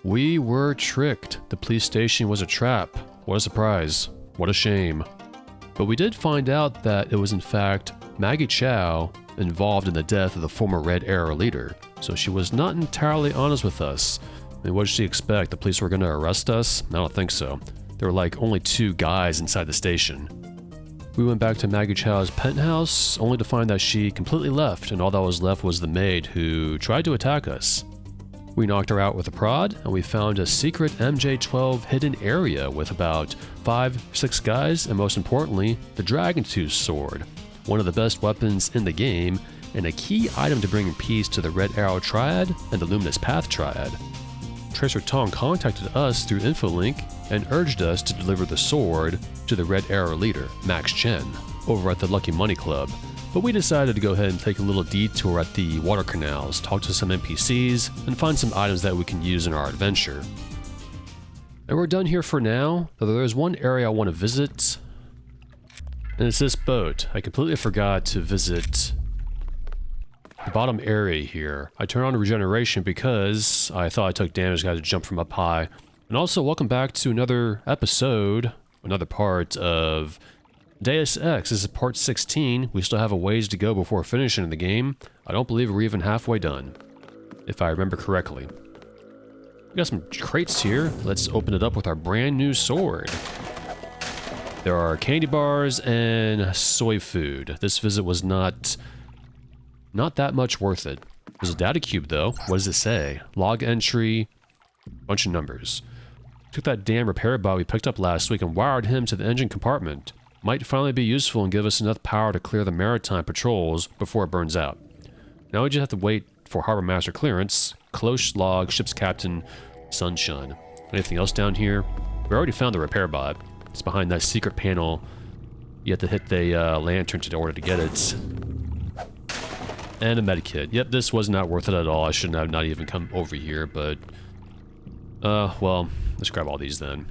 We were tricked. The police station was a trap. What a surprise. What a shame. But we did find out that it was in fact Maggie Chow involved in the death of the former Red Arrow leader. So she was not entirely honest with us. I mean, what did she expect? The police were going to arrest us? I don't think so. There were like only 2 guys inside the station. We went back to Maggie Chow's penthouse, only to find that she completely left, and all that was left was the maid who tried to attack us. We knocked her out with a prod, and we found a secret MJ-12 hidden area with about 5-6 guys, and most importantly, the Dragon Tooth sword, one of the best weapons in the game, and a key item to bring peace to the Red Arrow Triad and the Luminous Path Triad. Tracer Tong contacted us through Infolink and urged us to deliver the sword to the Red Arrow leader, Max Chen, over at the Lucky Money Club. But we decided to go ahead and take a little detour at the water canals, talk to some NPCs, and find some items that we can use in our adventure. And we're done here for now, though there's one area I want to visit, and it's this boat. I completely forgot to visit the bottom area here. I turned on regeneration because I thought I took damage, got to jump from up high. And also, welcome back to another episode, another part of Deus Ex. This is part 16. We still have a ways to go before finishing the game. I don't believe we're even halfway done, if I remember correctly. We got some crates here. Let's open it up with our brand new sword. There are candy bars and soy food. This visit was not that much worth it. There's a data cube though. What does it say? Log entry, bunch of numbers. Took that damn repair bot we picked up last week and wired him to the engine compartment. Might finally be useful and give us enough power to clear the maritime patrols before it burns out. Now we just have to wait for Harbor Master clearance. Close log, ship's captain, Sunshine. Anything else down here? We already found the repair bot. It's behind that secret panel. You have to hit the lantern in order to get it. And a medikit. Yep, this was not worth it at all. I should have not even come over here, but... well, let's grab all these then.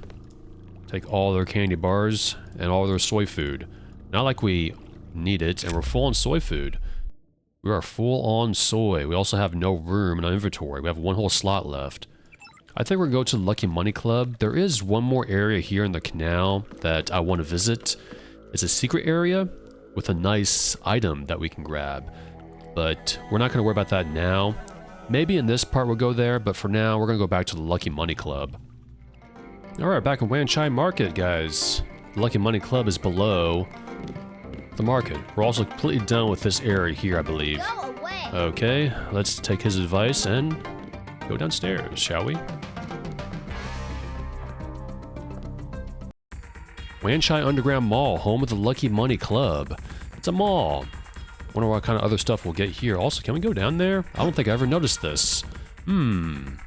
Take all their candy bars and all their soy food. Not like we need it, and we're full on soy food. We are full on soy. We also have no room in our inventory. We have 1 whole slot left. I think we're going to go to the Lucky Money Club. There is one more area here in the canal that I want to visit. It's a secret area with a nice item that we can grab. But we're not going to worry about that now. Maybe in this part we'll go there, but for now we're going to go back to the Lucky Money Club. Alright, back in Wan Chai Market, guys. The Lucky Money Club is below the market. We're also completely done with this area here, I believe. Go away. Okay, let's take his advice and go downstairs, shall we? Wan Chai Underground Mall, home of the Lucky Money Club. It's a mall. Wonder what kind of other stuff we'll get here. Also, can we go down there? I don't think I ever noticed this. Can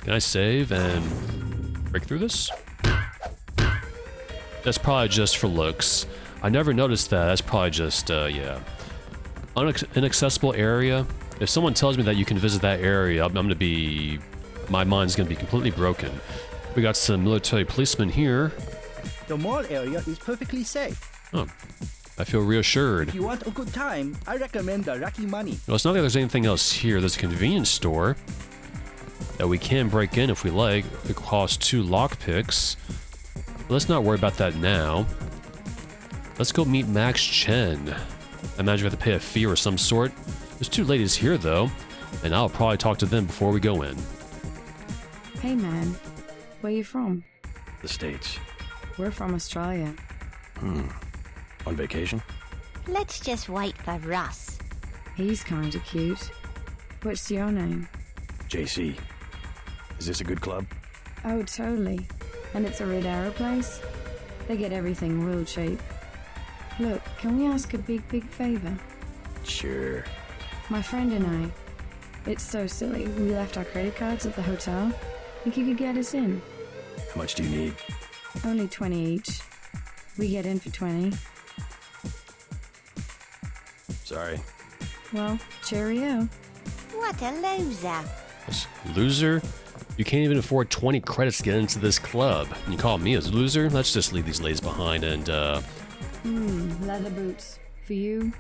I save and break through this? That's probably just for looks. I never noticed that. That's probably just, yeah. Inaccessible area. If someone tells me that you can visit that area, I'm gonna be... my mind's gonna be completely broken. We got some military policemen here. The mall area is perfectly safe. Oh. I feel reassured. If you want a good time, I recommend the Lucky Money. Well, it's not like there's anything else here. There's a convenience store that we can break in if we like. It costs 2 lockpicks. Let's not worry about that now. Let's go meet Max Chen. I imagine we have to pay a fee or some sort. There's 2 ladies here though, and I'll probably talk to them before we go in. Hey man, where you from? The States. We're from Australia. On vacation? Let's just wait for Russ. He's kinda cute. What's your name? JC. Is this a good club? Oh, totally. And it's a Red Arrow place? They get everything real cheap. Look, can we ask a big favor? Sure. My friend and I, it's so silly, we left our credit cards at the hotel. Think you could get us in? How much do you need? Only 20 each. We get in for 20. Sorry. Well, cheerio. What a loser. This loser? You can't even afford 20 credits to get into this club. And you call me a loser? Let's just leave these ladies behind and, Leather boots. For you,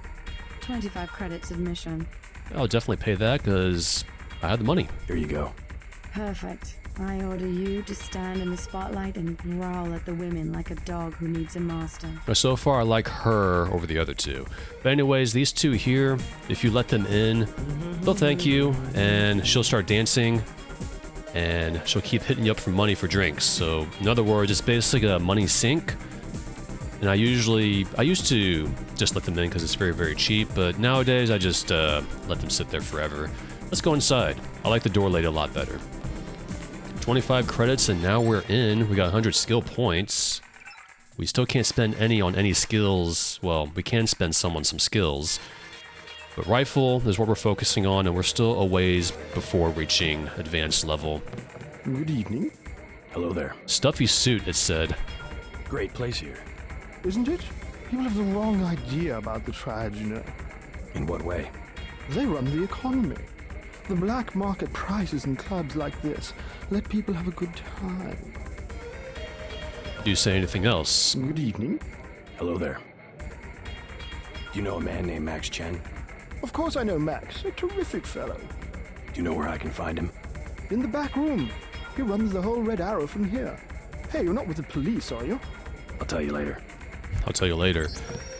25 credits admission. I'll definitely pay that because I have the money. Here you go. Perfect. I order you to stand in the spotlight and growl at the women like a dog who needs a master. So far, I like her over the other two. But anyways, these two here, if you let them in, they'll thank you, and she'll start dancing, and she'll keep hitting you up for money for drinks. So, in other words, it's basically a money sink. And I used to just let them in because it's very, very cheap, but nowadays I just let them sit there forever. Let's go inside. I like the door lady a lot better. 25 credits, and now we're in. We got 100 skill points. We still can't spend any on any skills. Well, we can spend some on some skills. But rifle is what we're focusing on, and we're still a ways before reaching advanced level. Good evening. Hello there. Stuffy suit, it said. Great place here. Isn't it? People have the wrong idea about the Triad, you know. In what way? They run the economy. The black market prices in clubs like this let people have a good time. Do you say anything else? Good evening. Hello there. Do you know a man named Max Chen? Of course I know Max, a terrific fellow. Do you know where I can find him? In the back room. He runs the whole Red Arrow from here. Hey, you're not with the police, are you? I'll tell you later. I'll tell you later.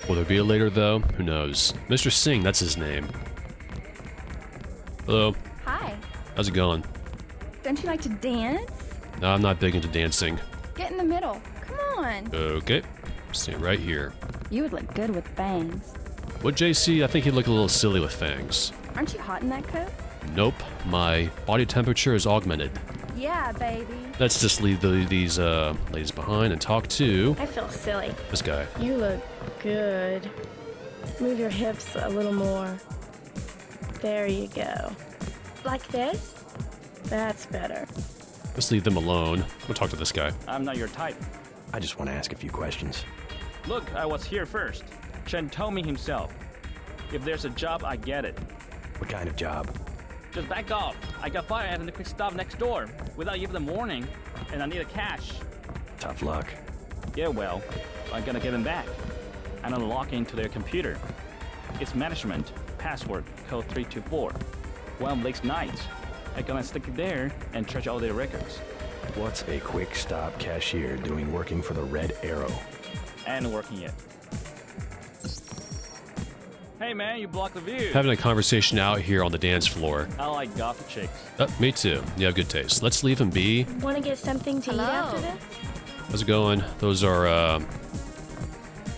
Will there be a later, though? Who knows? Mr. Singh, that's his name. Hello. Hi. How's it going? Don't you like to dance? No, I'm not big into dancing. Get in the middle. Come on. Okay. Stand right here. You would look good with fangs. What, JC? I think he'd look a little silly with fangs. Aren't you hot in that coat? Nope. My body temperature is augmented. Yeah, baby. Let's just leave these ladies behind and talk to I feel silly. this guy. You look good. Move your hips a little more. There you go. Like this? That's better. Let's leave them alone. We'll talk to this guy. I'm not your type. I just want to ask a few questions. Look, I was here first. Chen told me himself. If there's a job, I get it. What kind of job? Just back off. I got fired at the quick stop next door without even a warning, and I need a cash. Tough luck. Yeah, well, I'm gonna get them back. I'm gonna log into their computer. It's management, password, code 324. One of Blake's nights. I'm gonna stick it there and trash all their records. What's a quick stop cashier doing working for the Red Arrow? And working it. Hey man, you blocked the view. Having a conversation out here on the dance floor. I like gothic chicks. Me too. You have good taste. Let's leave him be. Want to get something to eat after this? How's it going? Those are,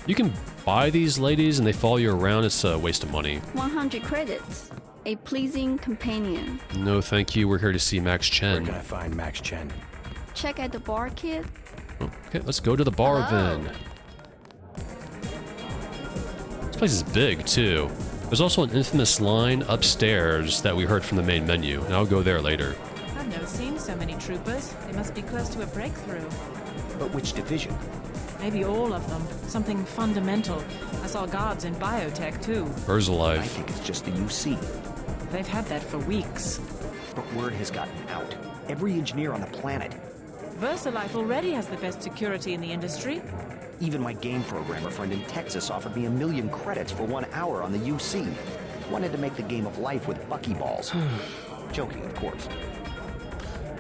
you can buy these ladies and they follow you around. It's a waste of money. 100 credits. A pleasing companion. No, thank you. We're here to see Max Where Chen. can I find Max Chen? Check out the bar, kid. Okay, let's go to the bar then. This place is big, too. There's also an infamous line upstairs that we heard from the main menu, and I'll go there later. I've never seen so many troopers. They must be close to a breakthrough. But which division? Maybe all of them. Something fundamental. I saw guards in biotech, too. Birds I alive. think it's just the UC. They've had that for weeks. But word has gotten out. Every engineer on the planet, VersaLife already has the best security in the industry. even my game programmer friend in Texas offered me 1 million credits for 1 hour on the UC. Wanted to make the game of life with buckyballs. Joking, of course.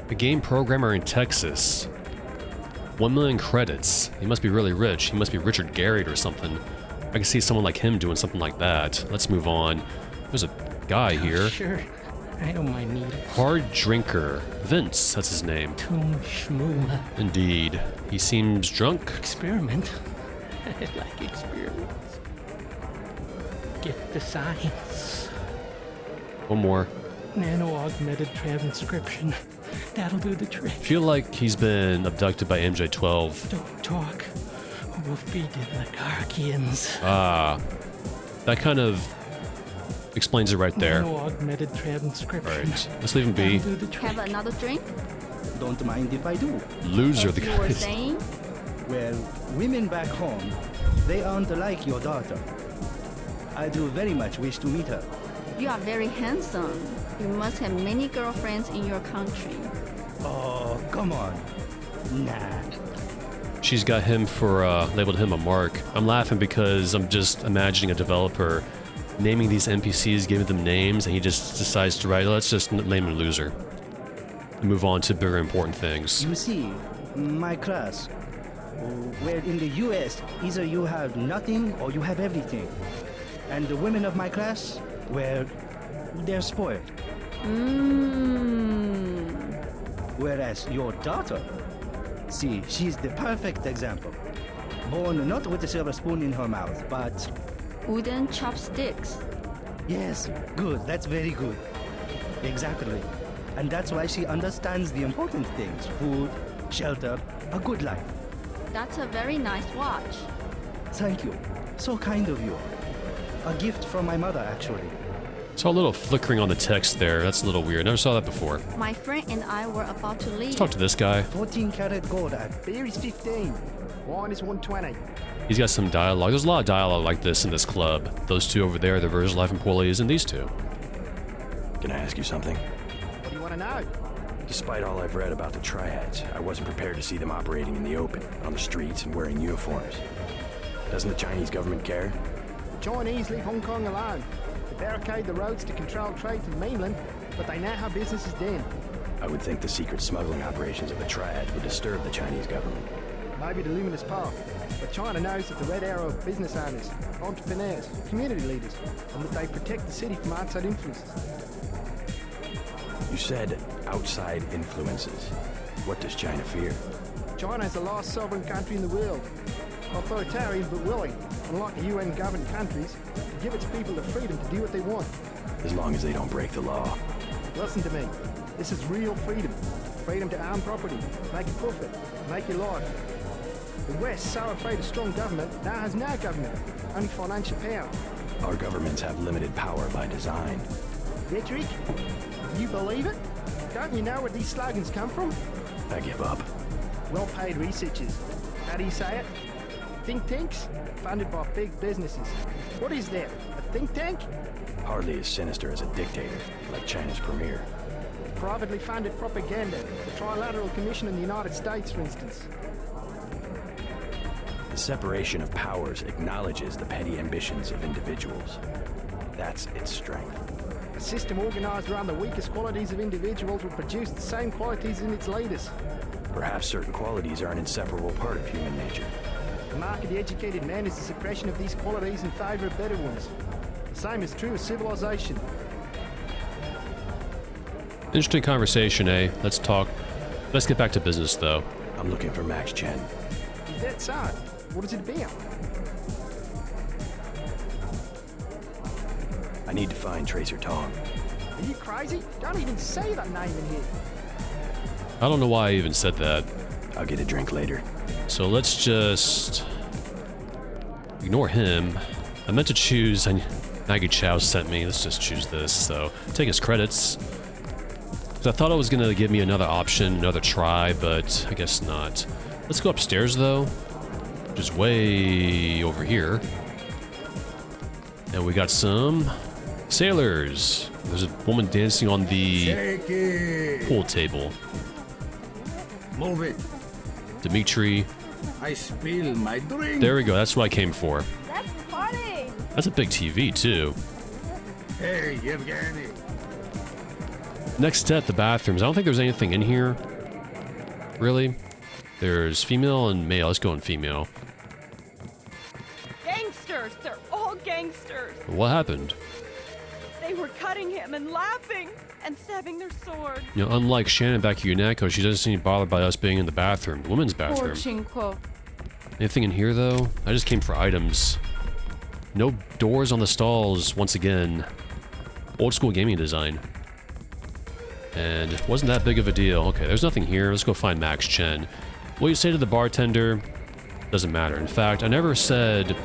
A game programmer in Texas. 1 million credits. He must be really rich. He must be Richard Garriott or something. I can see someone like him doing something like that. Let's move on. There's a guy here. Sure. I don't mind needles. Hard drinker. Vince, that's his name. Toom schmoom. Indeed. He seems drunk. Experiment. I like experiments. Get the science. One more. Nano-augmented transcription. That'll do the trick. I feel like he's been abducted by MJ-12. Don't talk. We'll feed you the Karkians. Ah. That kind of explains it right there. Nano-augmented transcription. Alright, let's leave him be. Have another drink? Don't mind if I do. Loser, As the you were guy. saying? Well, women back home, they aren't like your daughter. I do very much wish to meet her. You are very handsome. You must have many girlfriends in your country. Oh, come on. Nah. She's got him for, labeled him a mark. I'm laughing because I'm just imagining a developer naming these NPCs, giving them names, and he just decides to write, let's just name him loser. and move on to bigger important things. You see, my class, where in the US, either you have nothing or you have everything. And the women of my class, well, they're spoiled. Whereas your daughter, see, she's the perfect example. Born not with a silver spoon in her mouth, but... Wooden chopsticks. Yes, good, that's very good. Exactly. And that's why she understands the important things. Food, shelter, a good life. That's a very nice watch. Thank you. So kind of you. A gift from my mother, actually. Saw a little flickering on the text there. That's a little weird. Never saw that before. My friend and I were about to leave. Let's talk to this guy. 14 karat gold. Beer is 15. Wine is 120. He's got some dialogue. There's a lot of dialogue like this in this club. Those two over there, the Virgin Life employees, and these two. Can I ask you something? What do you want to know? Despite all I've read about the Triads, I wasn't prepared to see them operating in the open, on the streets, and wearing uniforms. Doesn't the Chinese government care? The Chinese leave Hong Kong alone. They barricade the roads to control trade to the mainland, but they know how business is done. I would think the secret smuggling operations of the Triads would disturb the Chinese government. Maybe the luminous path, but China knows that the Red Arrow are business owners, entrepreneurs, community leaders, and that they protect the city from outside influences. You said outside influences. What does China fear? China is the last sovereign country in the world. Authoritarian but willing, unlike the UN governed countries, to give its people the freedom to do what they want. As long as they don't break the law. Listen to me. This is real freedom. Freedom to own property, make a profit, make your life. The West, so afraid of strong government, now has no government, only financial power. Our governments have limited power by design. Rhetoric? You believe it? Don't you know where these slogans come from? I give up. Well-paid researchers. How do you say it? Think tanks? Funded by big businesses. What is that? A think tank? Hardly as sinister as a dictator, like China's premier. Privately funded propaganda. The Trilateral Commission in the United States, for instance. The separation of powers acknowledges the petty ambitions of individuals. That's its strength. A system organized around the weakest qualities of individuals will produce the same qualities in its leaders. Perhaps certain qualities are an inseparable part of human nature. The mark of the educated man is the suppression of these qualities in favor of better ones. The same is true of civilization. Interesting conversation, eh? Let's talk. Let's get back to business, though. I'm looking for Max Chen. Is that so? What is it about? I need to find Tracer Tong. Are you crazy? Don't even say that name in here. I don't know why I even said that. I'll get a drink later. So let's just ignore him. I meant to choose, Maggie Chow sent me, let's just choose this, so take his credits. I thought it was going to give me another option, another try, but I guess not. Let's go upstairs though, which is way over here. And we got some sailors. There's a woman dancing on the pool table. Move it. Dimitri. I spill my drink. There we go, that's what I came for. That's the party. That's a big TV too. Hey, Yevgeny. Next step, the bathrooms. I don't think there's anything in here. Really? There's female and male. Let's go in female. Gangsters! They're all gangsters! What happened? They were cutting him and laughing and stabbing their swords. You know, unlike Shannon back at Unako, she doesn't seem bothered by us being in the bathroom. The women's bathroom. Poor Chinko. Anything in here, though? I just came for items. No doors on the stalls, once again. Old school gaming design. And it wasn't that big of a deal. Okay, there's nothing here. Let's go find Max Chen. What you say to the bartender doesn't matter. In fact, I never said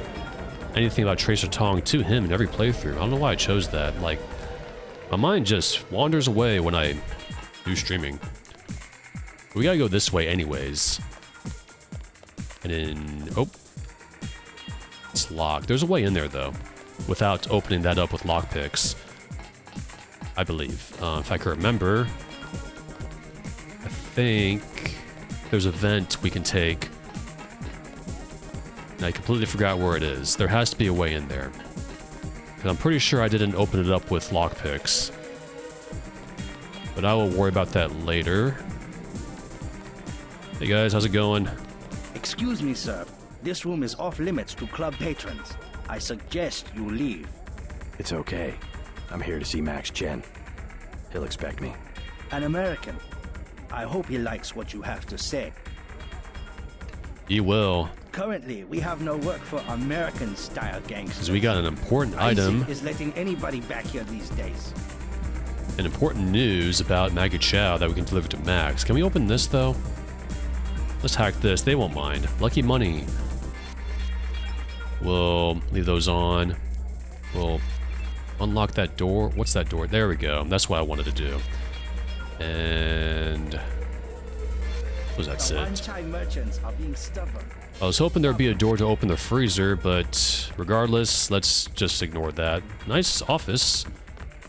anything about Tracer Tong to him in every playthrough. I don't know why I chose that. Like, my mind just wanders away when I do streaming. We gotta go this way anyways. And then... oh. It's locked. There's a way in there, though. Without opening that up with lockpicks. I believe. If I can remember, I think there's a vent we can take. And I completely forgot where it is. There has to be a way in there. And I'm pretty sure I didn't open it up with lockpicks. But I will worry about that later. Hey guys, how's it going? Excuse me, sir. This room is off limits to club patrons. I suggest you leave. It's okay. I'm here to see Max Chen. He'll expect me. An American. I hope he likes what you have to say. He will. Currently, we have no work for American-style gangsters. Because we got an important item. Is letting anybody back here these days. An important news about Maggie Chow that we can deliver to Max. Can we open this, though? Let's hack this. They won't mind. Lucky money. We'll leave those on. We'll unlock that door. What's that door? There we go. That's what I wanted to do. And... what was that said? Merchants are being stubborn. I was hoping there'd be a door to open the freezer, but regardless, let's just ignore that. Nice office.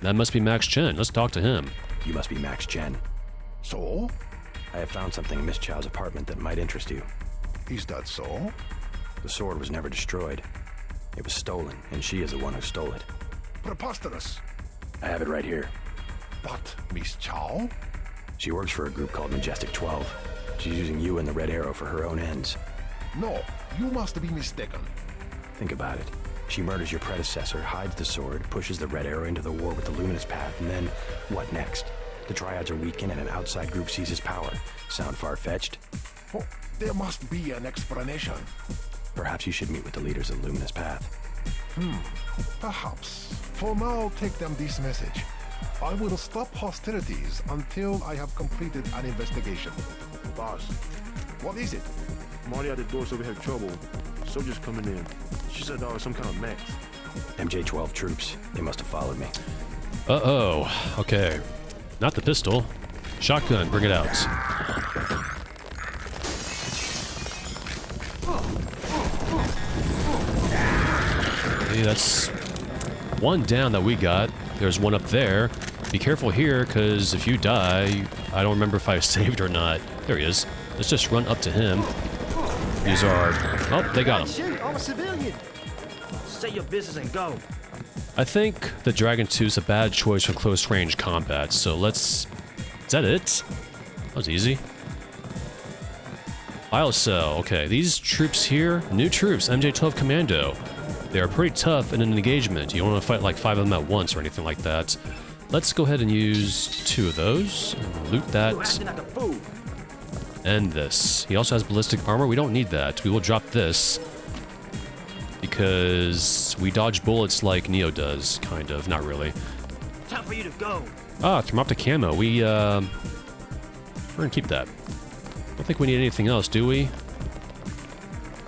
That must be Max Chen. Let's talk to him. You must be Max Chen. So? I have found something in Miss Chow's apartment that might interest you. Is that so? The sword was never destroyed. It was stolen, and she is the one who stole it. Preposterous. I have it right here. But Miss Chow? She works for a group called Majestic 12. She's using you and the Red Arrow for her own ends. No, you must be mistaken. Think about it. She murders your predecessor, hides the sword, pushes the Red Arrow into the war with the Luminous Path, and then, what next? The Triads are weakened and an outside group seizes power. Sound far-fetched? Oh, there must be an explanation. Perhaps you should meet with the leaders of the Luminous Path. Perhaps. For now, take them this message. I will stop hostilities until I have completed an investigation. Boss, What is it? Marty at the door said we had trouble. Soldiers coming in. She said that was some kind of mix. MJ-12 troops. They must have followed me. Uh-oh. Okay. Not the pistol. Shotgun, bring it out. Okay, that's one down that we got. There's one up there. Be careful here, because if you die, I don't remember if I saved or not. There he is. Let's just run up to him. Use our... oh, they got him. Shoot, I'm a civilian. Say your business and go. I think the Dragon 2 is a bad choice for close-range combat, so let's... is that it? That was easy. Biocell. Okay, these troops here, new troops, MJ-12 Commando. They are pretty tough in an engagement. You don't want to fight like 5 of them at once or anything like that. Let's go ahead and use 2 of those. And loot that. And this. He also has ballistic armor. We don't need that. We will drop this. Because we dodge bullets like Neo does, kind of. Not really. Time for you to go. Ah, thermoptic camo. We're gonna keep that. Don't think we need anything else, do we?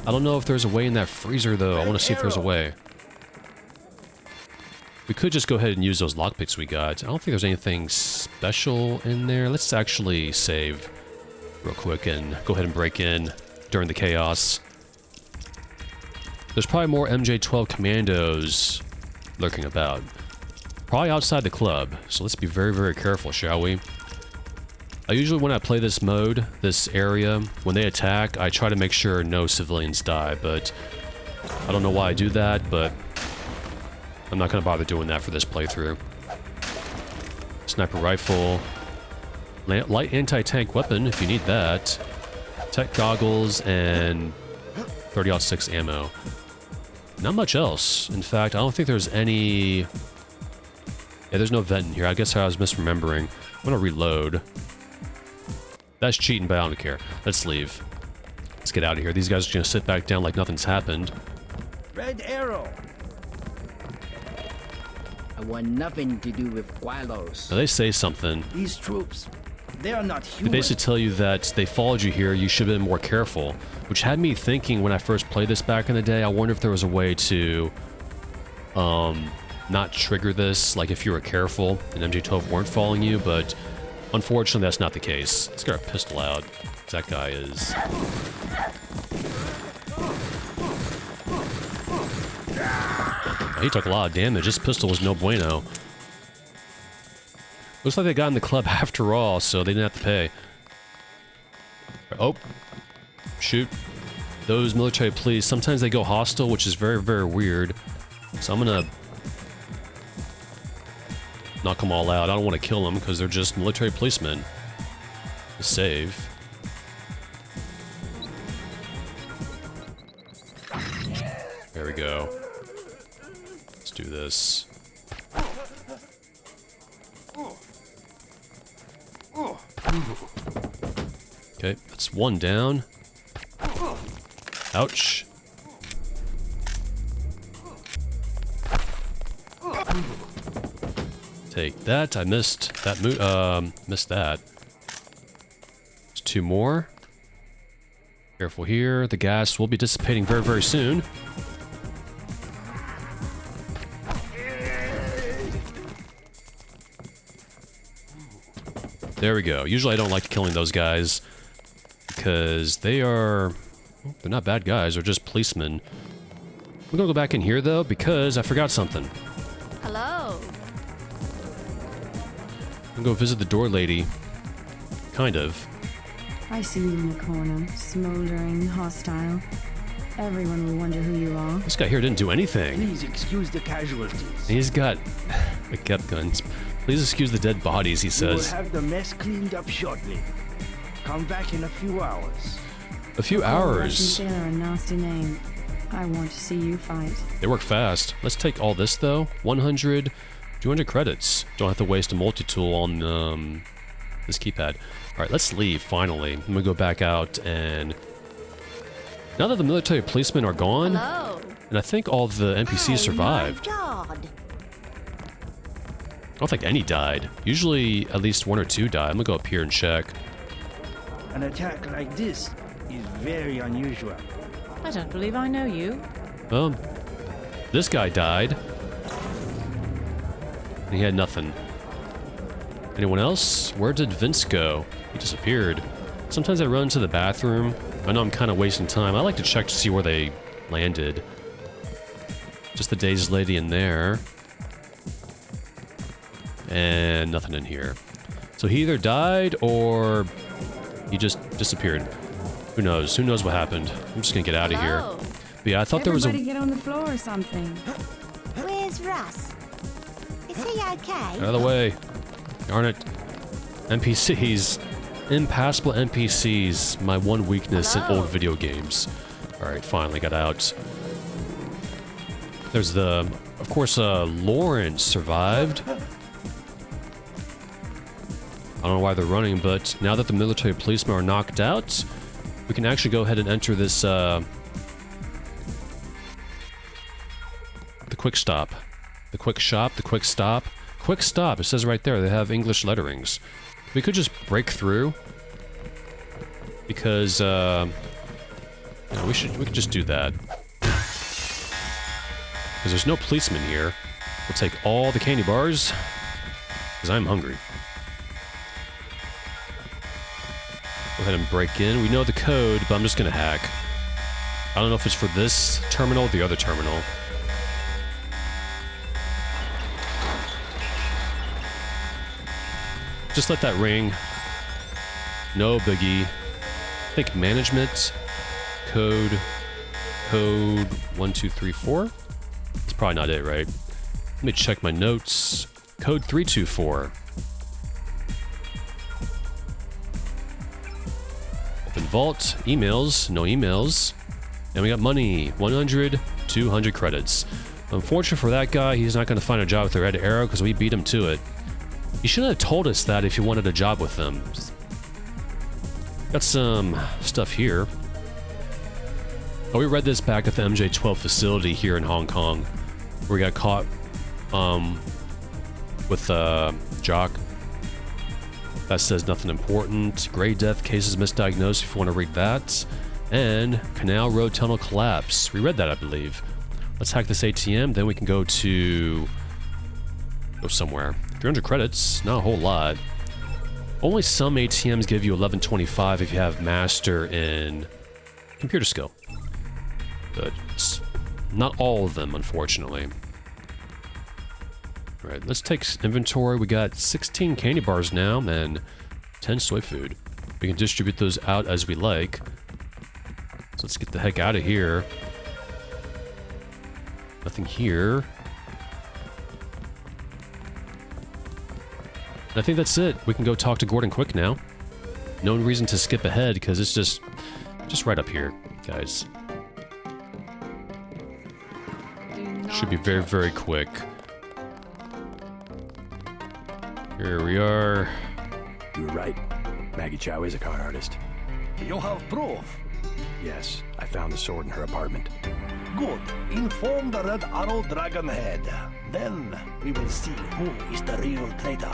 I don't know if there's a way in that freezer, though. I want to see if there's a way. We could just go ahead and use those lockpicks we got. I don't think there's anything special in there. Let's actually save real quick and go ahead and break in during the chaos. There's probably more MJ-12 Commandos lurking about. Probably outside the club, so let's be very, very careful, shall we? I usually, when I play this mode, this area, when they attack, I try to make sure no civilians die, but I don't know why I do that, but I'm not going to bother doing that for this playthrough. Sniper rifle. Light anti-tank weapon, if you need that. Tech goggles, and 30-06 ammo. Not much else. In fact, I don't think there's any... yeah, there's no vent in here. I guess I was misremembering. I'm gonna reload. That's cheating, but I don't care. Let's leave. Let's get out of here. These guys are gonna sit back down like nothing's happened. Red Arrow. I want nothing to do with Gualos. Now they say something. These troops, they are not They human. basically tell you that they followed you here, you should have been more careful. Which had me thinking when I first played this back in the day, I wonder if there was a way to not trigger this, like if you were careful and MJ-12 weren't following you, but unfortunately that's not the case. Let's get our pistol out. That guy is... he took a lot of damage. This pistol was no bueno. Looks like they got in the club after all, so they didn't have to pay. Oh. Shoot. Those military police, sometimes they go hostile, which is very, very weird. So I'm gonna knock them all out. I don't want to kill them because they're just military policemen. To save. There we go. Let's do this. Okay, that's one down. Ouch. Take that. I missed that missed that. There's two more. Careful here. The gas will be dissipating very, very soon. There we go. Usually I don't like killing those guys because they're not bad guys. They're just policemen. We're gonna go back in here though because I forgot something. Hello. I'm gonna go visit the door lady. Kind of. I see you in the corner, smoldering, hostile. Everyone will wonder who you are. This guy here didn't do anything. Please excuse the casualties. He's got kept guns. Please excuse the dead bodies, he says. We will have the mess cleaned up shortly. Come back in a few hours. A few hours? Russian sailor, a nasty name. I want to see you fight. They work fast. Let's take all this though. 100, 200 credits. Don't have to waste a multi-tool on this keypad. Alright, let's leave, finally. I'm gonna go back out and... Now that the military policemen are gone, and I think all the NPCs survived. I don't think any died. Usually at least one or two die. I'm gonna go up here and check. An attack like this is very unusual. I don't believe I know you. This guy died. And he had nothing. Anyone else? Where did Vince go? He disappeared. Sometimes I run to the bathroom. I know I'm kind of wasting time. I like to check to see where they landed. Just the dazed lady in there. And nothing in here. So he either died or he just disappeared. Who knows? Who knows what happened? I'm just gonna get out of here. But yeah, I thought there was a... Everybody get on the floor or something. Where's Russ? Is he okay? Out of the way. Darn it. NPCs. Impassable NPCs. My one weakness in old video games. Alright, finally got out. There's the... Of course, Lawrence survived. I don't know why they're running, but now that the military policemen are knocked out, we can actually go ahead and enter this, the quick stop. The quick shop, the quick stop. Quick stop, it says right there, they have English letterings. We could just break through. Because, you know, we could just do that. Because there's no policeman here. We'll take all the candy bars. Because I'm hungry. Go ahead and break in. We know the code, but I'm just gonna hack. I don't know if it's for this terminal or the other terminal. Just let that ring. No biggie. I think management, code 1234. That's probably not it, right? Let me check my notes. Code 324. Open vault, emails, no emails. And we got money, 100, 200 credits. Unfortunate for that guy, he's not going to find a job with the Red Arrow because we beat him to it. You shouldn't have told us that if you wanted a job with them. Got some stuff here. Oh, we read this back at the MJ-12 facility here in Hong Kong, where we got caught with Jock. That says nothing important. Gray death cases misdiagnosed if you want to read that. And Canal Road Tunnel collapse. We read that, I believe. Let's hack this ATM, then we can go somewhere. 300 credits, not a whole lot. Only some ATMs give you 1125 if you have master in computer skill. But not all of them, unfortunately. Alright, let's take inventory. We got 16 candy bars now and 10 soy food. We can distribute those out as we like. So let's get the heck out of here. Nothing here. And I think that's it. We can go talk to Gordon quick now. No reason to skip ahead, because it's just right up here, guys. Should be very, very quick. Here we are. You were right. Maggie Chow is a con artist. You have proof? Yes, I found the sword in her apartment. Good. Inform the Red Arrow Dragon Head. Then we will see who is the real traitor.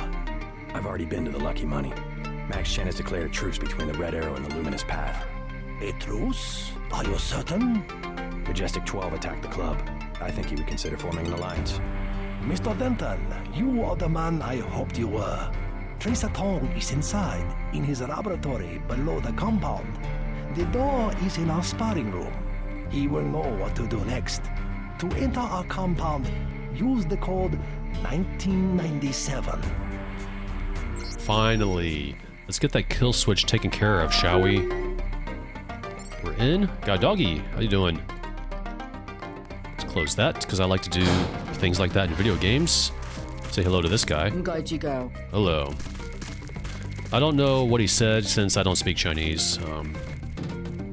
I've already been to the Lucky Money. Max Chen has declared a truce between the Red Arrow and the Luminous Path. A truce? Are you certain? Majestic 12 attacked the club. I think he would consider forming an alliance. Mr. Denton, you are the man I hoped you were. Tracer Tong is inside, in his laboratory below the compound. The door is in our sparring room. He will know what to do next. To enter our compound, use the code 1997. Finally. Let's get that kill switch taken care of, shall we? We're in. Got a doggy. How you doing? Let's close that, because I like to do things like that in video games. Say hello to this guy. Hello. I don't know what he said since I don't speak Chinese.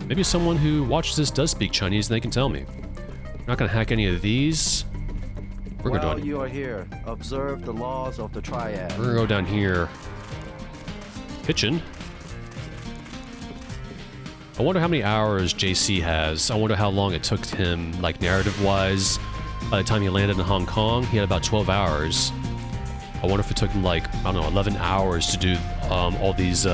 Maybe someone who watches this does speak Chinese and they can tell me. I'm not gonna hack any of these. While you are here, observe the laws of the Triad. We're gonna go down here. Kitchen. I wonder how many hours JC has. I wonder how long it took him, like, narrative-wise. By the time he landed in Hong Kong, he had about 12 hours. I wonder if it took him, like, I don't know, 11 hours to do all these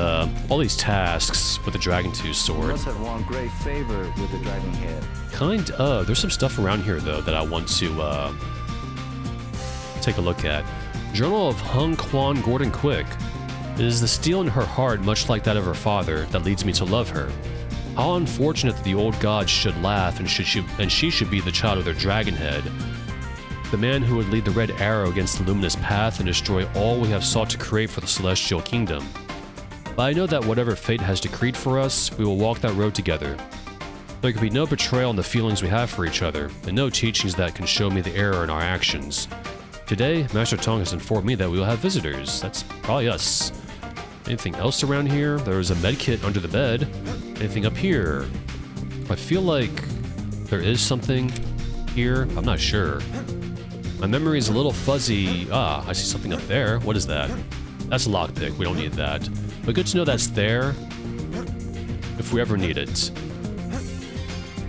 tasks with the Dragon Tooth sword. You must have won great favor with the Dragon Head. Kind of. There's some stuff around here, though, that I want to take a look at. Journal of Hung Quan Gordon Quick. It is the steel in her heart, much like that of her father, that leads me to love her. How unfortunate that the old gods should laugh and she should be the child of their dragon head. The man who would lead the Red Arrow against the Luminous Path and destroy all we have sought to create for the Celestial Kingdom. But I know that whatever fate has decreed for us, we will walk that road together. There can be no betrayal in the feelings we have for each other, and no teachings that can show me the error in our actions. Today, Master Tong has informed me that we will have visitors. That's probably us. Anything else around here? There's a medkit under the bed. Anything up here? I feel like there is something here. I'm not sure. My memory is a little fuzzy. Ah, I see something up there. What is that? That's a lockpick. We don't need that. But good to know that's there if we ever need it.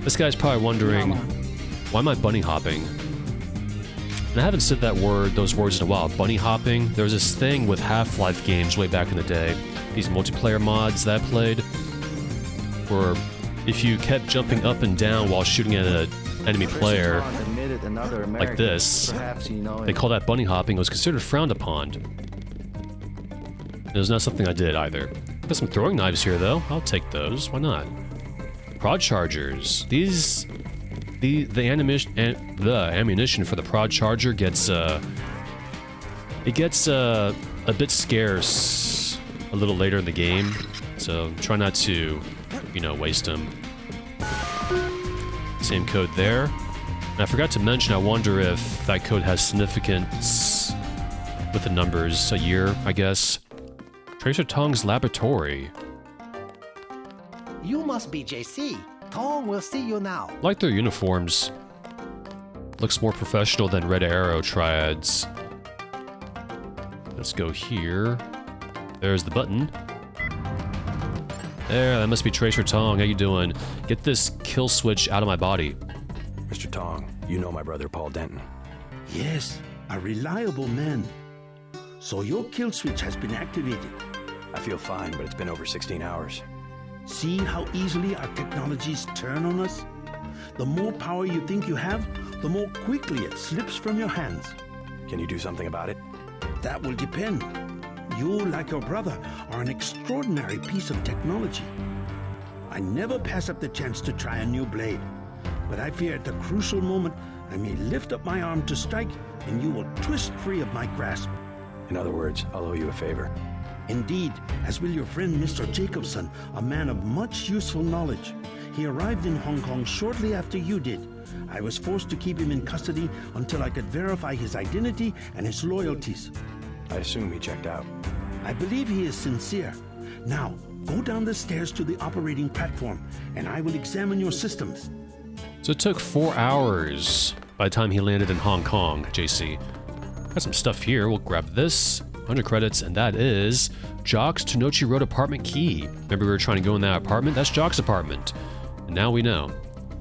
This guy's probably wondering, why am I bunny hopping? And I haven't said those words in a while. Bunny hopping. There was this thing with Half-Life games way back in the day. These multiplayer mods that I played, where if you kept jumping up and down while shooting at an enemy player, like this, they call that bunny hopping. It was considered frowned upon. It was not something I did either. Got some throwing knives here, though. I'll take those. Why not? Prod chargers. These. The ammunition for the prod charger gets a bit scarce a little later in the game, so try not to, waste them. Same code there. And I forgot to mention, I wonder if that code has significance with the numbers, a year, I guess. Tracer Tong's laboratory. You must be JC. Tong will see you now. I like their uniforms. Looks more professional than Red Arrow Triads. Let's go here. There's the button. There, that must be Tracer Tong. How you doing? Get this kill switch out of my body. Mr. Tong, you know my brother Paul Denton. Yes, a reliable man. So your kill switch has been activated. I feel fine, but it's been over 16 hours. See how easily our technologies turn on us? The more power you think you have, the more quickly it slips from your hands. Can you do something about it? That will depend. You, like your brother, are an extraordinary piece of technology. I never pass up the chance to try a new blade, but I fear at the crucial moment I may lift up my arm to strike and you will twist free of my grasp. In other words, I'll owe you a favor. Indeed, as will your friend Mr. Jacobson, a man of much useful knowledge. He arrived in Hong Kong shortly after you did. I was forced to keep him in custody until I could verify his identity and his loyalties. I assume he checked out. I believe he is sincere. Now, go down the stairs to the operating platform, and I will examine your systems. So it took 4 hours by the time he landed in Hong Kong, JC. Got some stuff here. We'll grab this. 100 credits, and that is Jock's Tenochi Road apartment key. Remember we were trying to go in that apartment? That's Jock's apartment. And now we know.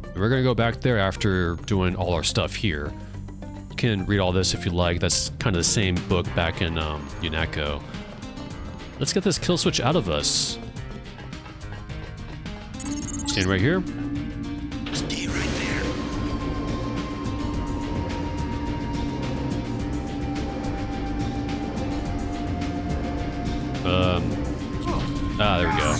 And we're going to go back there after doing all our stuff here. You can read all this if you like. That's kind of the same book back in UNATCO. Let's get this kill switch out of us. Stand right here. Stay right there. There we go.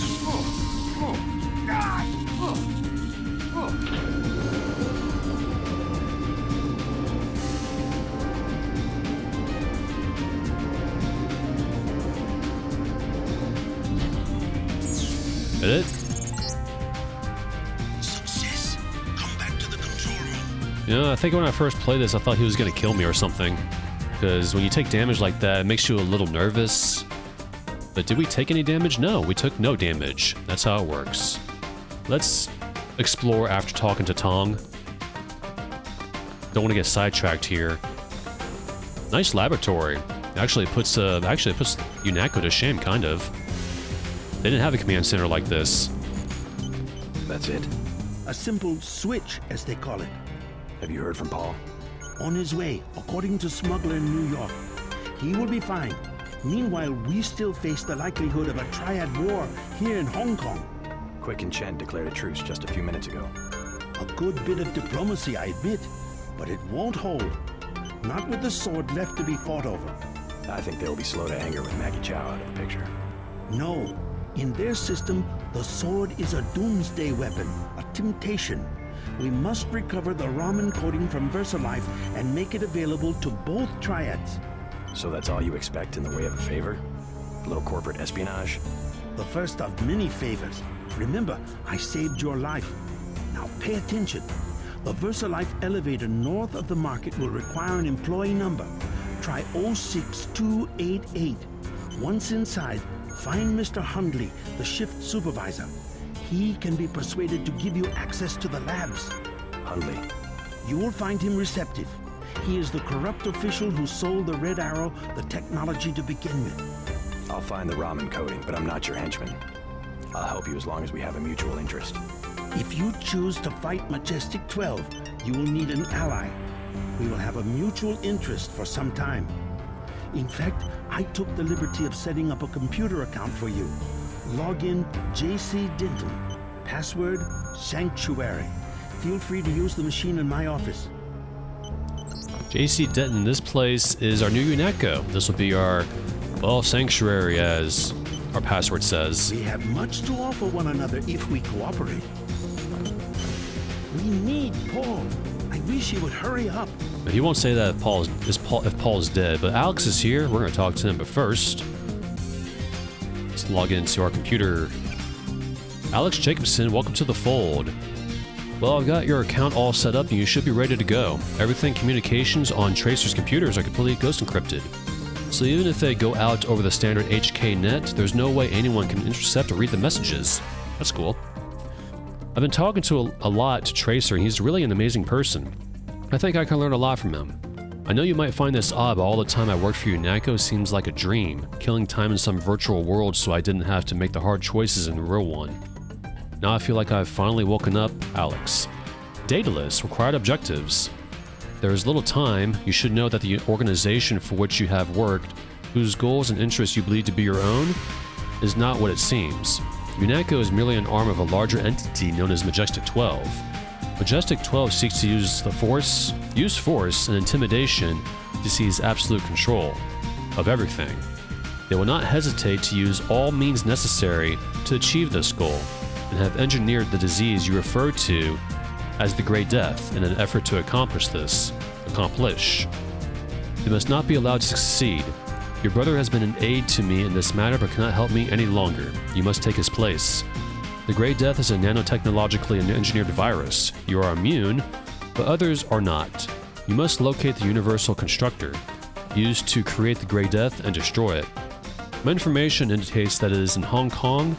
Hit it? Success. Come back to the control room. You know, I think when I first played this, I thought he was gonna kill me or something. Because when you take damage like that, it makes you a little nervous. But did we take any damage? No, we took no damage. That's how it works. Let's explore after talking to Tong. Don't want to get sidetracked here. Nice laboratory. Actually puts UNATCO to shame, kind of. They didn't have a command center like this. That's it? A simple switch, as they call it. Have you heard from Paul? On his way, according to Smuggler in New York. He will be fine. Meanwhile, we still face the likelihood of a triad war here in Hong Kong. Quick and Chen declared a truce just a few minutes ago. A good bit of diplomacy, I admit, but it won't hold. Not with the sword left to be fought over. I think they'll be slow to anger with Maggie Chow out of the picture. No. In their system, the sword is a doomsday weapon, a temptation. We must recover the Ramen coding from VersaLife and make it available to both triads. So that's all you expect in the way of a favor? A little corporate espionage? The first of many favors. Remember, I saved your life. Now pay attention. The VersaLife elevator north of the market will require an employee number. Try 06288. Once inside, find Mr. Hundley, the shift supervisor. He can be persuaded to give you access to the labs. Hundley. You will find him receptive. He is the corrupt official who sold the Red Arrow the technology to begin with. I'll find the Ramen coding, but I'm not your henchman. I'll help you as long as we have a mutual interest. If you choose to fight Majestic 12, you will need an ally. We will have a mutual interest for some time. In fact, I took the liberty of setting up a computer account for you. Login JC Denton. Password Sanctuary. Feel free to use the machine in my office. JC Denton, this place is our new UNATCO. This will be our, well, sanctuary, as our password says. We have much to offer one another if we cooperate. We need Paul. I wish he would hurry up. But he won't say that if Paul is dead, but Alex is here. We're going to talk to him, but first, let's log into our computer. Alex Jacobson, welcome to the fold. Well, I've got your account all set up and you should be ready to go. Everything communications on Tracer's computers are completely ghost encrypted. So even if they go out over the standard HK net, there's no way anyone can intercept or read the messages. That's cool. I've been talking to a lot to Tracer and he's really an amazing person. I think I can learn a lot from him. I know you might find this odd, but all the time I worked for UNATCO seems like a dream, killing time in some virtual world so I didn't have to make the hard choices in the real one. Now I feel like I've finally woken up, Alex. Dataless, required objectives. There is little time. You should know that the organization for which you have worked, whose goals and interests you believe to be your own, is not what it seems. UNATCO is merely an arm of a larger entity known as Majestic 12. Majestic 12 seeks to use force and intimidation to seize absolute control of everything. They will not hesitate to use all means necessary to achieve this goal, and have engineered the disease you refer to as the Great Death in an effort to accomplish this. They must not be allowed to succeed. Your brother has been an aid to me in this matter but cannot help me any longer. You must take his place. The Great Death is a nanotechnologically engineered virus. You are immune, but others are not. You must locate the Universal Constructor. used to create the Grey Death and destroy it. My information indicates that it is in Hong Kong,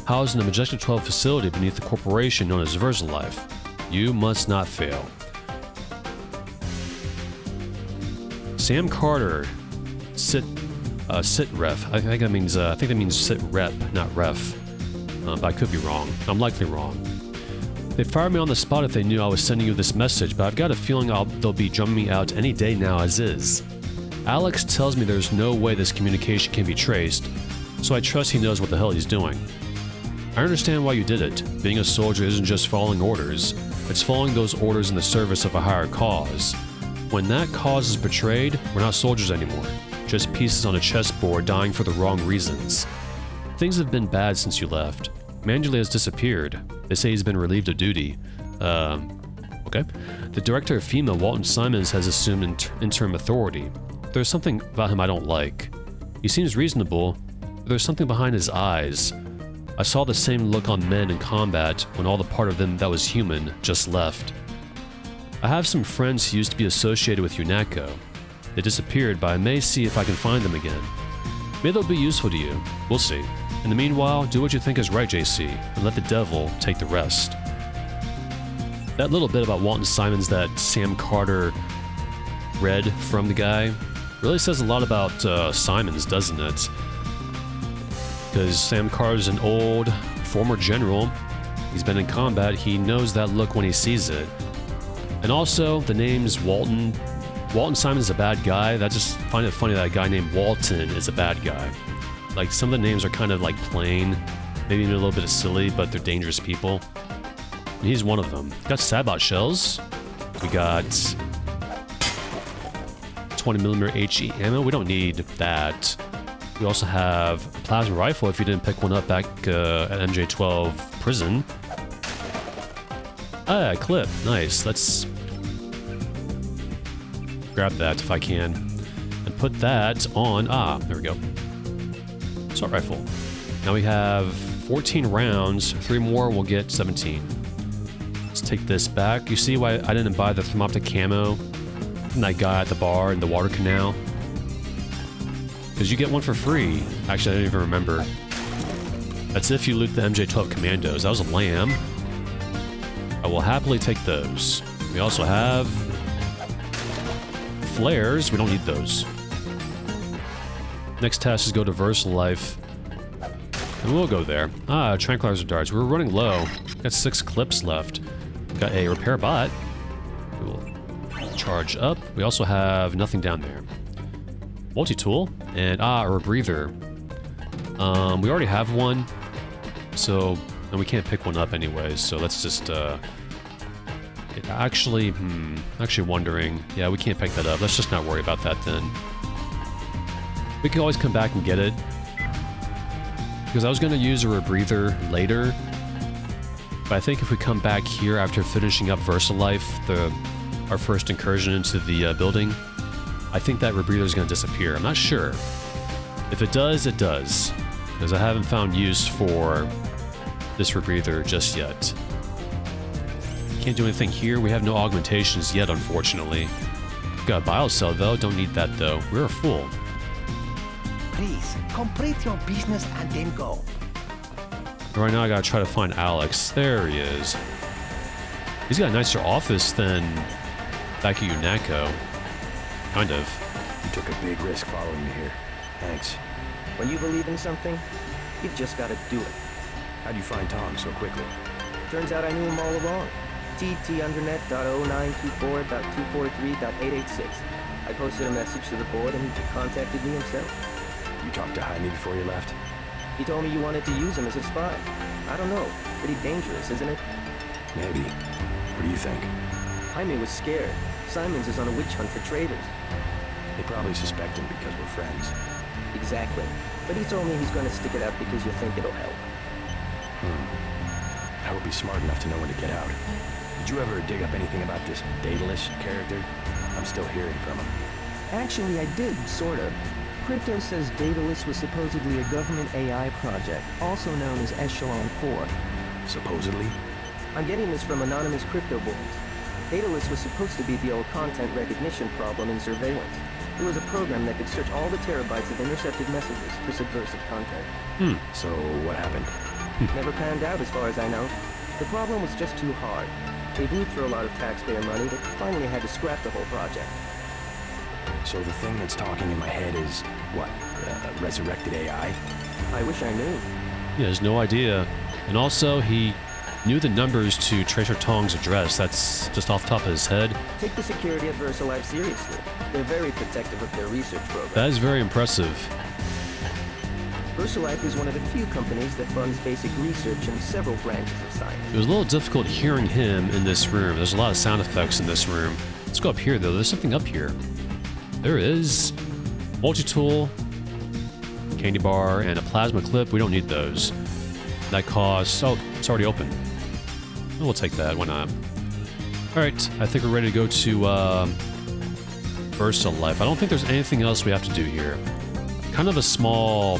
housed in the Majestic 12 facility beneath the corporation known as VersaLife. You must not fail. Sam Carter, sit ref. I think that means sit rep, not ref. But I could be wrong. I'm likely wrong. They fired me on the spot if they knew I was sending you this message, but I've got a feeling they'll be drumming me out any day now as is. Alex tells me there's no way this communication can be traced, so I trust he knows what the hell he's doing. I understand why you did it. Being a soldier isn't just following orders, it's following those orders in the service of a higher cause. When that cause is betrayed, we're not soldiers anymore, just pieces on a chessboard dying for the wrong reasons. Things have been bad since you left. Manjuli has disappeared. They say he's been relieved of duty. Okay. The director of FEMA, Walton Simons, has assumed interim authority. There's something about him I don't like. He seems reasonable, but there's something behind his eyes. I saw the same look on men in combat when all the part of them that was human just left. I have some friends who used to be associated with UNATCO. They disappeared, but I may see if I can find them again. Maybe they'll be useful to you. We'll see. In the meanwhile, do what you think is right, JC, and let the devil take the rest. That little bit about Walton Simons that Sam Carter read from the guy really says a lot about Simons, doesn't it? Because Sam Carter's an old, former general. He's been in combat. He knows that look when he sees it. And also, the name's Walton. Walton Simons is a bad guy. I just find it funny that a guy named Walton is a bad guy. Like, some of the names are kind of like plain, maybe even a little bit silly, but they're dangerous people. And he's one of them. Got Sabot shells. We got 20mm HE ammo. We don't need that. We also have a plasma rifle if you didn't pick one up back at MJ12 prison. Ah, clip. Nice. Let's grab that if I can. And put that on. Ah, there we go. Assault rifle. Now we have 14 rounds. 3 more, we'll get 17. Let's take this back. You see why I didn't buy the thermoptic camo from that guy at the bar in the water canal? Because you get one for free. Actually, I don't even remember. That's if you loot the MJ12 Commandos. That was a lamb. I will happily take those. We also have flares. We don't need those. Next task is go to VersaLife. And we'll go there. Ah, tranquilizer darts. We're running low. Got 6 clips left. Got a repair bot. We will charge up. We also have nothing down there. Multi-tool. And a rebreather. We already have one. So, and we can't pick one up anyways. So let's just, actually wondering. Yeah, we can't pick that up. Let's just not worry about that then. We can always come back and get it. Because I was going to use a rebreather later. But I think if we come back here after finishing up VersaLife, our first incursion into the building, I think that rebreather is going to disappear. I'm not sure. If it does, it does. Because I haven't found use for this rebreather just yet. Can't do anything here. We have no augmentations yet, unfortunately. We've got a biocell, though. Don't need that, though. We're full. Please, complete your business and then go. Right now I gotta try to find Alex. There he is. He's got a nicer office than back at UNATCO. Kind of. You took a big risk following me here. Thanks. When you believe in something, you've just gotta do it. How'd you find Tom so quickly? Turns out I knew him all along. TTUndernet.0924.243.886. I posted a message to the board and he contacted me himself. You talked to Jaime before you left? He told me you wanted to use him as a spy. I don't know. Pretty dangerous, isn't it? Maybe. What do you think? Jaime was scared. Simons is on a witch hunt for traitors. They probably suspect him because we're friends. Exactly. But he told me he's going to stick it out because you think it'll help. I would be smart enough to know when to get out. Did you ever dig up anything about this Daedalus character? I'm still hearing from him. Actually, I did, sort of. Crypto says Daedalus was supposedly a government AI project, also known as Echelon 4. Supposedly? I'm getting this from anonymous crypto boards. Daedalus was supposed to be the old content recognition problem in surveillance. It was a program that could search all the terabytes of intercepted messages for subversive content. So what happened? Never panned out as far as I know. The problem was just too hard. They blew through a lot of taxpayer money that finally had to scrap the whole project. So the thing that's talking in my head is, what, resurrected AI? I wish I knew. He has no idea. And also, he knew the numbers to Tracer Tong's address. That's just off the top of his head. Take the security at VersaLife seriously. They're very protective of their research program. That is very impressive. VersaLife is one of the few companies that funds basic research in several branches of science. It was a little difficult hearing him in this room. There's a lot of sound effects in this room. Let's go up here, though. There's something up here. There is. Multi-tool, candy bar, and a plasma clip. We don't need those. That costs... Oh, it's already open. We'll take that. Why not? Alright, I think we're ready to go to VersaLife. I don't think there's anything else we have to do here. Kind of a small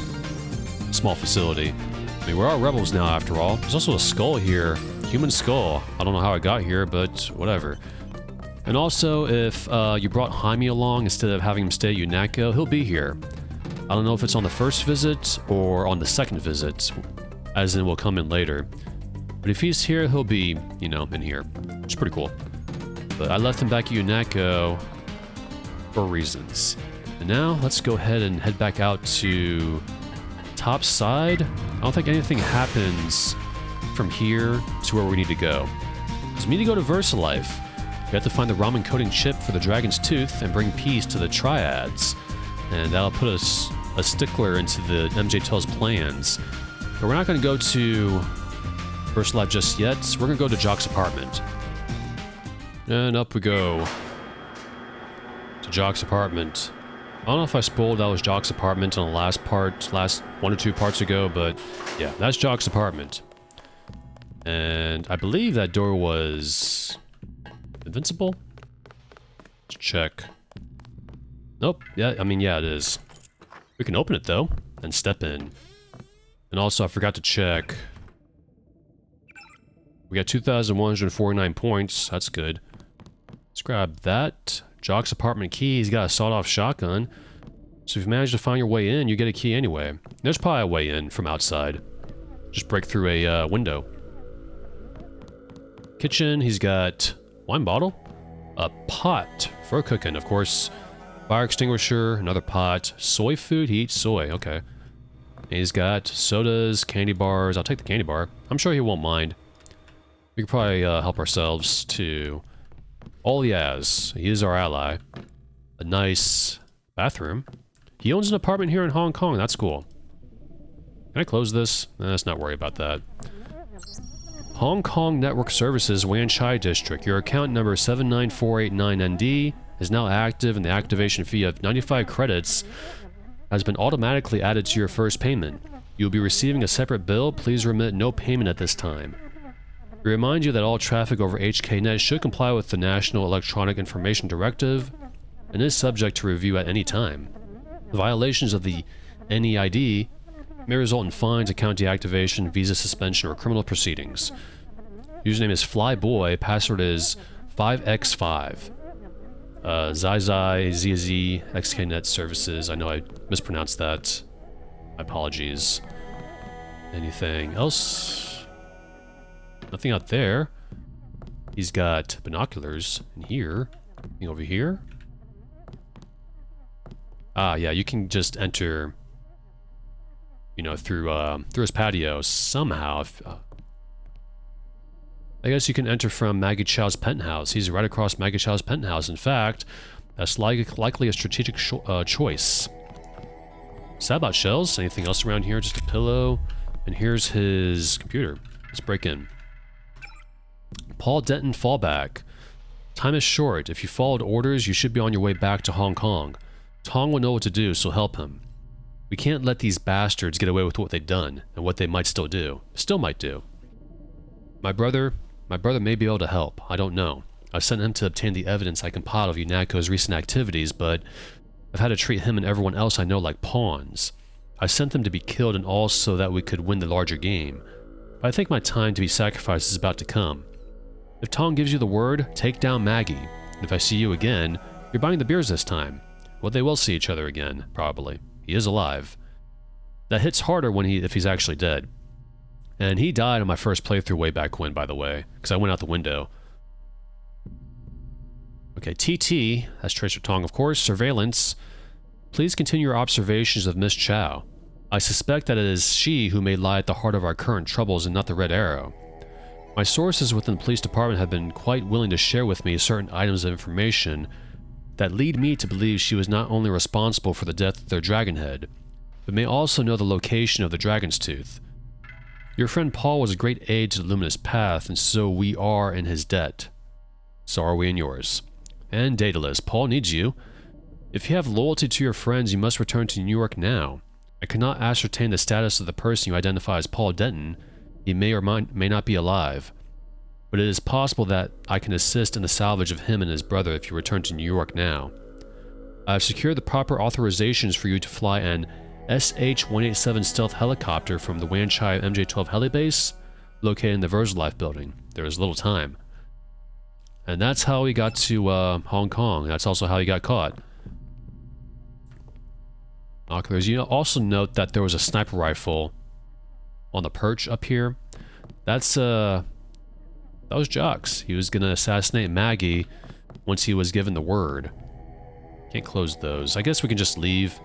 facility. I mean, we're all rebels now, after all. There's also a skull here. Human skull. I don't know how I got here, but whatever. And also, if you brought Jaime along instead of having him stay at UNATCO, he'll be here. I don't know if it's on the first visit or on the second visit, as in will come in later. But if he's here, he'll be, you know, in here. It's pretty cool. But I left him back at UNATCO for reasons. And now, let's go ahead and head back out to top side. I don't think anything happens from here to where we need to go. Because we need to go to VersaLife. We have to find the ramen coating chip for the Dragon's Tooth and bring peace to the Triads. And that'll put us a stickler into the MJ Tell's plans. But we're not going to go to VersaLife just yet. We're going to go to Jock's apartment. And up we go to Jock's apartment. I don't know if I spoiled that was Jock's apartment on the last 1 or 2 parts ago, but yeah, that's Jock's apartment. And I believe that door was invincible? Let's check. Nope. Yeah, I mean, yeah, it is. We can open it, though, and step in. And also, I forgot to check. We got 2,149 points. That's good. Let's grab that. Jock's apartment key. He's got a sawed-off shotgun. So if you manage to find your way in, you get a key anyway. There's probably a way in from outside. Just break through a window. Kitchen. He's got wine bottle. A pot for cooking, of course. Fire extinguisher. Another pot. Soy food. He eats soy. Okay. And he's got sodas, candy bars. I'll take the candy bar. I'm sure he won't mind. We could probably help ourselves to all he has. He is our ally. A nice bathroom. He owns an apartment here in Hong Kong. That's cool. Can I close this? Let's not worry about that. Hong Kong Network Services, Wan Chai District. Your account number 79489ND is now active, and the activation fee of 95 credits has been automatically added to your first payment. You will be receiving a separate bill. Please remit no payment at this time. We remind you that all traffic over HKNet should comply with the National Electronic Information Directive and is subject to review at any time. Violations of the NEID may result in fines, account deactivation, visa suspension, or criminal proceedings. Username is Flyboy. Password is 5x5. ZZ, XKNet Services. I know I mispronounced that. My apologies. Anything else? Nothing out there. He's got binoculars in here. Anything over here? Ah, yeah, you can just enter, you know, through his patio somehow. I guess you can enter from Maggie Chow's penthouse. He's right across Maggie Chow's penthouse. In fact, that's likely a strategic choice. Sabat shells. Anything else around here? Just a pillow. And here's his computer. Let's break in. Paul Denton fallback. Time is short. If you followed orders, you should be on your way back to Hong Kong. Tong will know what to do, so help him. We can't let these bastards get away with what they've done, and what they might still do. Still might do. My brother may be able to help. I don't know. I've sent him to obtain the evidence I compiled of UNATCO's recent activities, but I've had to treat him and everyone else I know like pawns. I sent them to be killed and all so that we could win the larger game. But I think my time to be sacrificed is about to come. If Tong gives you the word, take down Maggie. And if I see you again, you're buying the beers this time. Well, they will see each other again, probably. He is alive. That hits harder when if he's actually dead. And he died on my first playthrough way back when, by the way, because I went out the window. Okay, TT, that's Tracer Tong, of course. Surveillance. Please continue your observations of Miss Chow. I suspect that it is she who may lie at the heart of our current troubles and not the Red Arrow. My sources within the police department have been quite willing to share with me certain items of information that lead me to believe she was not only responsible for the death of their Dragonhead, but may also know the location of the Dragon's Tooth. Your friend Paul was a great aid to the Luminous Path, and so we are in his debt. So are we in yours. And Daedalus, Paul needs you. If you have loyalty to your friends, you must return to New York now. I cannot ascertain the status of the person you identify as Paul Denton. He may or may not be alive, but it is possible that I can assist in the salvage of him and his brother if you return to New York now. I have secured the proper authorizations for you to fly an SH-187 stealth helicopter from the Wanchai MJ-12 helibase located in the Verzalife building. There is little time. And that's how he got to Hong Kong. That's also how he got caught. Oculars. You also note that there was a sniper rifle on the perch up here. That's that was Jocks. He was gonna assassinate Maggie once he was given the word. Can't close those. I guess we can just leave.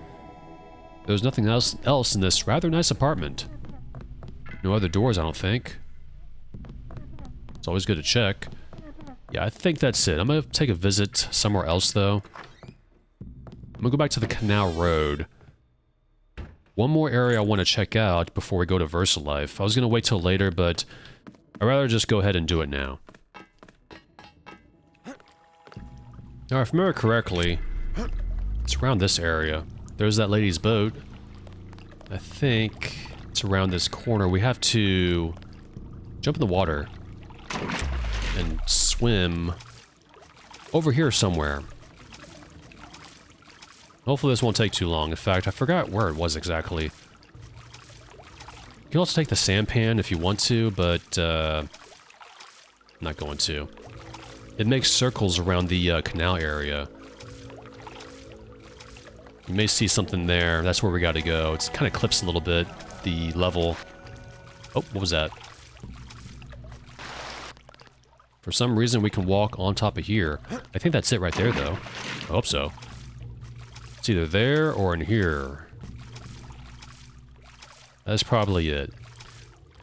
There's nothing else in this rather nice apartment. No other doors, I don't think. It's always good to check. Yeah, I think that's it. I'm gonna take a visit somewhere else though. I'm gonna go back to the Canal Road. One more area I want to check out before we go to Verzalife. I was going to wait till later, but I'd rather just go ahead and do it now. Now, if I remember correctly, it's around this area. There's that lady's boat. I think it's around this corner. We have to jump in the water and swim over here somewhere. Hopefully this won't take too long. In fact, I forgot where it was exactly. You can also take the sampan if you want to, but I'm not going to. It makes circles around the canal area. You may see something there. That's where we got to go. It kind of clips a little bit, the level. Oh, what was that? For some reason, we can walk on top of here. I think that's it right there, though. I hope so. It's either there or in here. That's probably it.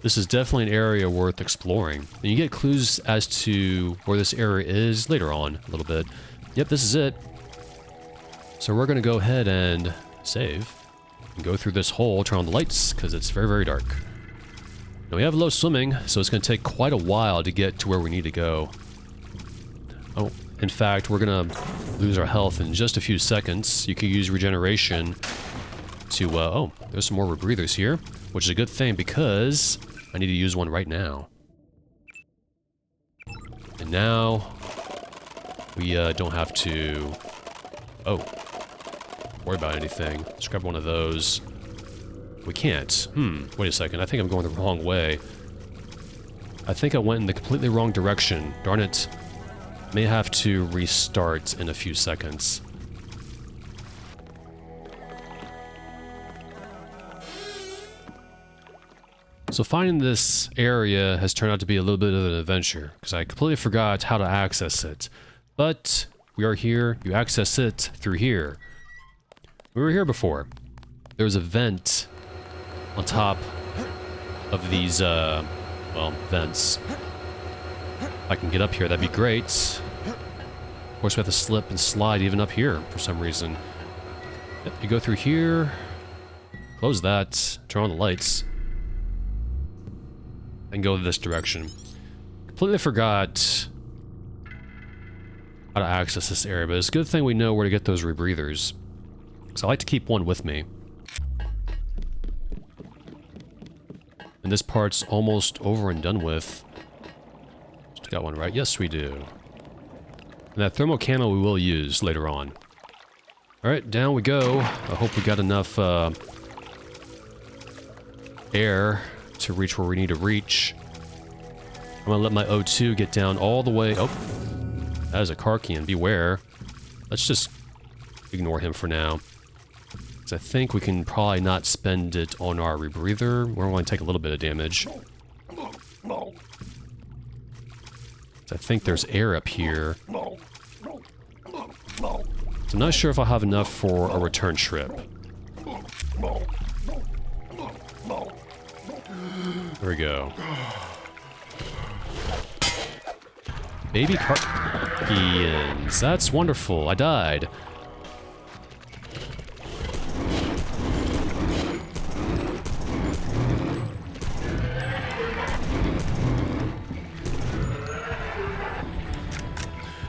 This is definitely an area worth exploring. And you get clues as to where this area is later on a little bit. Yep, this is it. So we're going to go ahead and save. And go through this hole, turn on the lights, because it's very, very dark. Now we have low swimming, so it's going to take quite a while to get to where we need to go. Oh, in fact, we're going to lose our health in just a few seconds. You can use regeneration to, oh, there's some more rebreathers here, which is a good thing because I need to use one right now. And now we don't have to, worry about anything. Let's grab one of those. We can't. Wait a second. I think I'm going the wrong way. I think I went in the completely wrong direction. Darn it. May have to restart in a few seconds. So finding this area has turned out to be a little bit of an adventure, because I completely forgot how to access it. But we are here. You access it through here. We were here before. There was a vent on top of these, well, vents. If I can get up here, that'd be great. Of course, we have to slip and slide even up here for some reason. Yep, you go through here, close that, turn on the lights, and go this direction. Completely forgot how to access this area, but it's a good thing we know where to get those rebreathers. So I like to keep one with me. And this part's almost over and done with. Just got one right. Yes, we do. And that thermal camo we will use later on. Alright, down we go. I hope we got enough air to reach where we need to reach. I'm gonna let my O2 get down all the way. Oh, that is a car can. Beware. Let's just ignore him for now. Because I think we can probably not spend it on our rebreather. We're going to take a little bit of damage. I think there's air up here. So I'm not sure if I'll have enough for a return trip. There we go. Baby Carpians. That's wonderful. I died.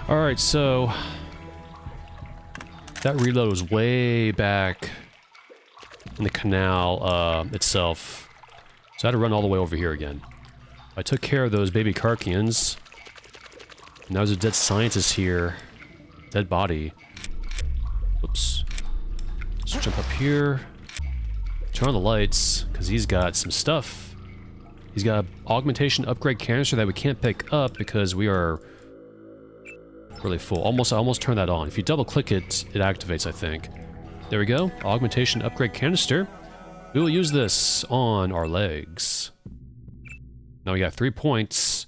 Alright, so that reload was way back in the canal itself. So I had to run all the way over here again. I took care of those baby Karkians. And now there's a dead scientist here. Dead body. Whoops. Let's jump up here. Turn on the lights, because he's got some stuff. He's got an augmentation upgrade canister that we can't pick up because we are really full. I almost turned that on. If you double click it, it activates, I think. There we go. Augmentation upgrade canister. We will use this on our legs. Now we got 3 points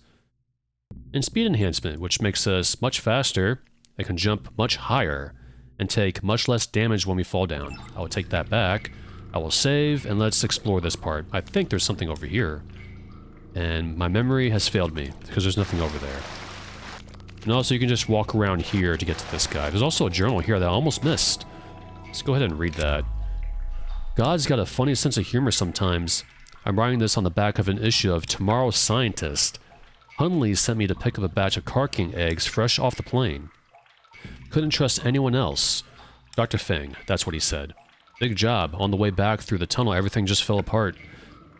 in speed enhancement, which makes us much faster and can jump much higher and take much less damage when we fall down. I will take that back. I will save and let's explore this part. I think there's something over here. And my memory has failed me because there's nothing over there. And also you can just walk around here to get to this guy. There's also a journal here that I almost missed. Let's go ahead and read that. God's got a funny sense of humor sometimes. I'm writing this on the back of an issue of Tomorrow's Scientist. Hunley sent me to pick up a batch of Karking eggs fresh off the plane. Couldn't trust anyone else. Dr. Feng, that's what he said. Big job. On the way back through the tunnel, everything just fell apart.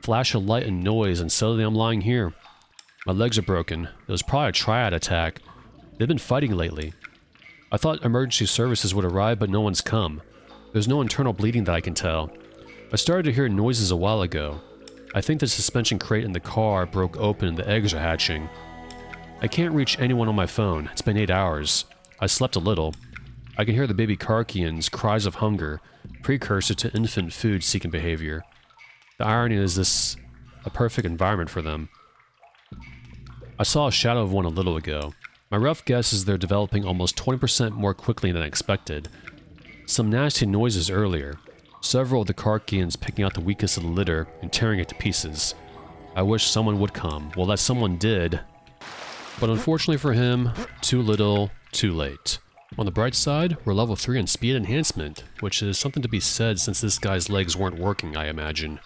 Flash of light and noise, and suddenly I'm lying here. My legs are broken. It was probably a triad attack. They've been fighting lately. I thought emergency services would arrive, but no one's come. There's no internal bleeding that I can tell. I started to hear noises a while ago. I think the suspension crate in the car broke open and the eggs are hatching. I can't reach anyone on my phone. It's been 8 hours. I slept a little. I can hear the baby Karkians' cries of hunger, precursor to infant food-seeking behavior. The irony is this a perfect environment for them. I saw a shadow of one a little ago. My rough guess is they're developing almost 20% more quickly than expected. Some nasty noises earlier. Several of the Karkians picking out the weakest of the litter and tearing it to pieces. I wish someone would come. Well, that someone did. But unfortunately for him, too little, too late. On the bright side, we're level 3 in speed enhancement, which is something to be said since this guy's legs weren't working, I imagine.